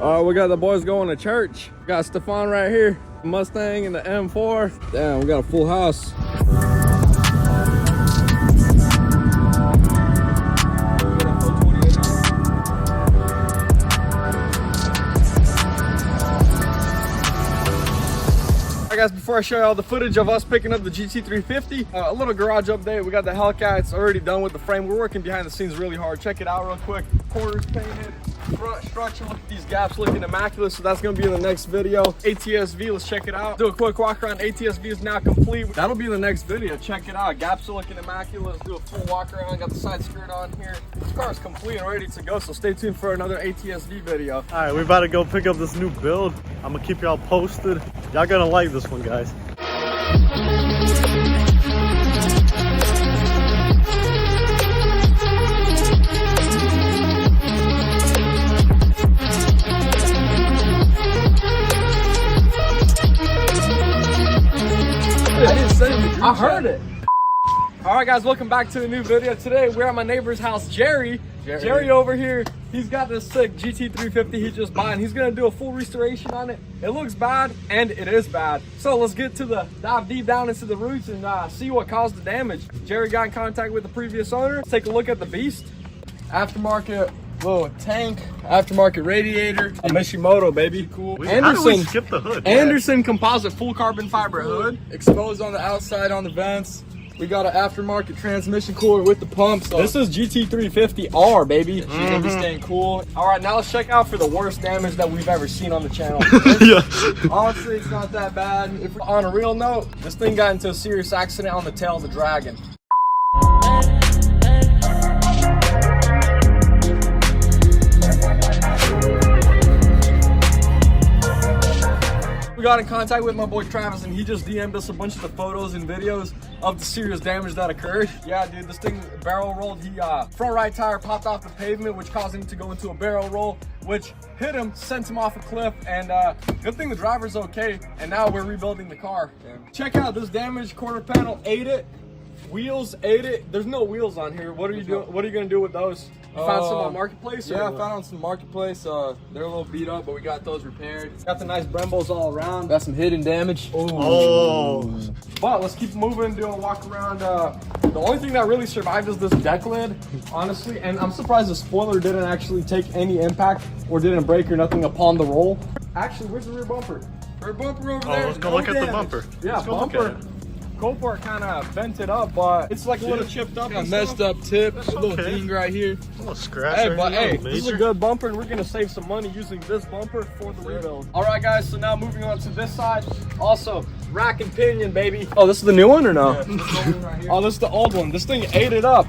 We got the boys going to church. We got Stefan right here, Mustang and the M4. Damn, we got a full house. Guys, before I show you all the footage of us picking up the GT350, a little garage update. We got the Hellcat. It's already done with the frame. We're working behind the scenes really hard. Check it out real quick. Quarters painted, front structure. Look at these gaps looking immaculate. So that's gonna be in the next video. ATSV, let's check it out. Do a quick walk around. ATSV is now complete. That'll be the next video. Check it out. Gaps are looking immaculate. Let's do a full walk around. Got the side skirt on here. This car is complete and ready to go. So stay tuned for another ATSV video. All right, we're about to go pick up this new build. I'm gonna keep y'all posted. Y'all gonna like this one, guys. I heard it. All right, guys, welcome back to a new video. Today we're at my neighbor's house, Jerry over here. He's got this sick GT350 he just bought, and he's gonna do a full restoration on it. It looks bad, and it is bad. So let's get to dive deep down into the roots and see what caused the damage. Jerry got in contact with the previous owner. Let's take a look at the beast. Aftermarket little tank, aftermarket radiator, a Mishimoto, baby. Cool. How do we skip the hood? Anderson composite full carbon fiber hood. Exposed on the outside on the vents. We got an aftermarket transmission cooler with the pumps. So this is GT350R, baby. She's gonna be staying cool. All right, now let's check out for the worst damage that we've ever seen on the channel. Yeah. Honestly, it's not that bad. If on a real note, this thing got into a serious accident on the tail of the Dragon. Got in contact with my boy Travis, and he just DM'd us a bunch of the photos and videos of the serious damage that occurred. Yeah, dude, this thing barrel rolled. He front right tire popped off the pavement, which caused him to go into a barrel roll, which hit him, sent him off a cliff, and good thing the driver's okay, and now we're rebuilding the car. Yeah. Check out this damage. Quarter panel ate it, wheels ate it. There's no wheels on here. What are you doing? What are you gonna do with those? You found some on Marketplace? Yeah, I found on some Marketplace. They're a little beat up, but we got those repaired. Got the nice Brembos all around. Got some hidden damage. Oh. But let's keep moving, do a walk around. The only thing that really survived is this deck lid, honestly. And I'm surprised the spoiler didn't actually take any impact or didn't break or nothing upon the roll. Actually, where's the rear bumper? Rear bumper over Oh, there. let's go look at the bumper. Yeah, bumper. Copart kind of bent it up, but it's like a little chipped up. Got messed up tips, a little ding right here. A little scratch. Hey, right but here, hey, major. this is a good bumper, and we're gonna save some money using this bumper for the rebuild. All right, guys. So now moving on to this side. Also, rack and pinion, baby. Oh, this is the new one or no? Yeah, this is the one right here. Oh, this is the old one. This thing ate it up.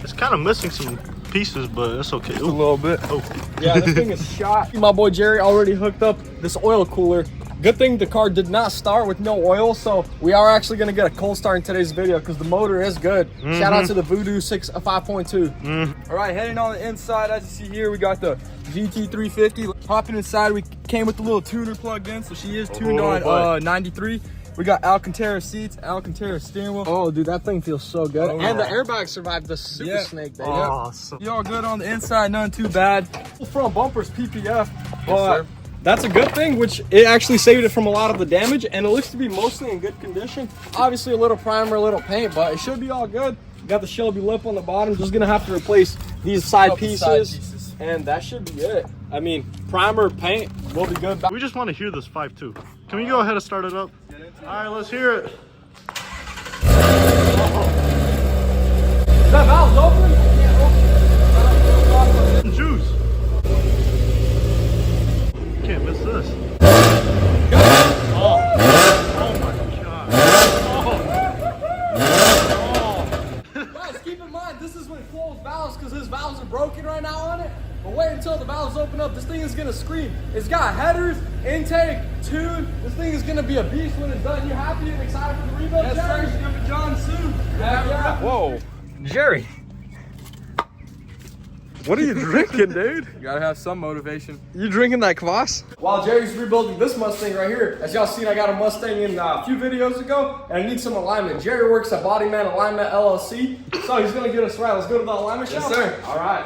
It's kind of missing some pieces, but it's okay. A little bit. Oh. Yeah, this thing is shot. My boy Jerry already hooked up this oil cooler. Good thing the car did not start with no oil, so we are actually gonna get a cold start in today's video because the motor is good. Shout out to the Voodoo 5.2. All right, heading on the inside, as you see here, we got the GT350. Hopping inside, we came with the little tuner plugged in, so she is tuned on 93. We got Alcantara seats, Alcantara steering wheel. Oh, dude, that thing feels so good. Oh, and the yeah. airbag survived the Super Snake, baby. Awesome. You all good on the inside, nothing too bad. Front bumper's PPF, but sir. that's a good thing, which it actually saved it from a lot of the damage, and it looks to be mostly in good condition. Obviously a little primer, a little paint, but it should be all good. Got the Shelby lip on the bottom. Just gonna have to replace these side pieces, and that should be it. I mean, primer, paint will be good. We just want to hear this 5.2. Can we go ahead and start it up? All right, let's hear it. That valve's open? I can't open it. Juice. Can't miss this. Oh, oh my God. Oh. Guys, keep in mind, this is when closed valves, because his valves are broken right now on it. But wait until the valves open up. This thing is gonna scream. It's got headers, intake, tune. This thing is gonna be a beast when it's done. You happy and excited for the rebuild, Yes, Jerry? sir. It's gonna be John soon. Yeah. Whoa, Jerry. What are you drinking, dude? You gotta have some motivation. You drinking that kvass? While Jerry's rebuilding this Mustang right here, as y'all seen, I got a Mustang in a few videos ago, and I need some alignment. Jerry works at Bodyman Alignment LLC, so he's gonna get us right. Let's go to the alignment shop. Yes, sir. All right.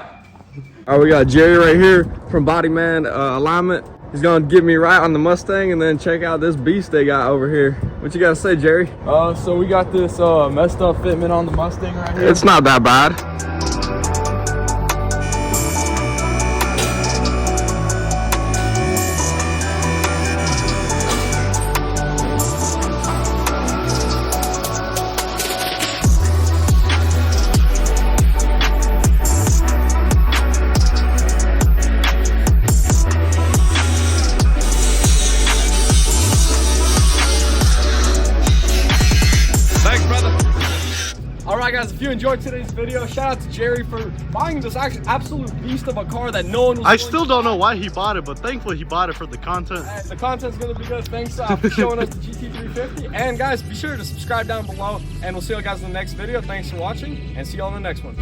All right, we got Jerry right here from Bodyman Alignment. He's gonna get me right on the Mustang, and then check out this beast they got over here. What you gotta say, Jerry? So we got this messed up fitment on the Mustang right here. It's not that bad. Alright guys, if you enjoyed today's video, shout out to Jerry for buying this absolute beast of a car that no one was I still don't know why he bought it, but thankfully he bought it for the content. The content's going to be good. Thanks for showing us the GT350. And guys, be sure to subscribe down below, and we'll see you guys in the next video. Thanks for watching, and see you on the next one.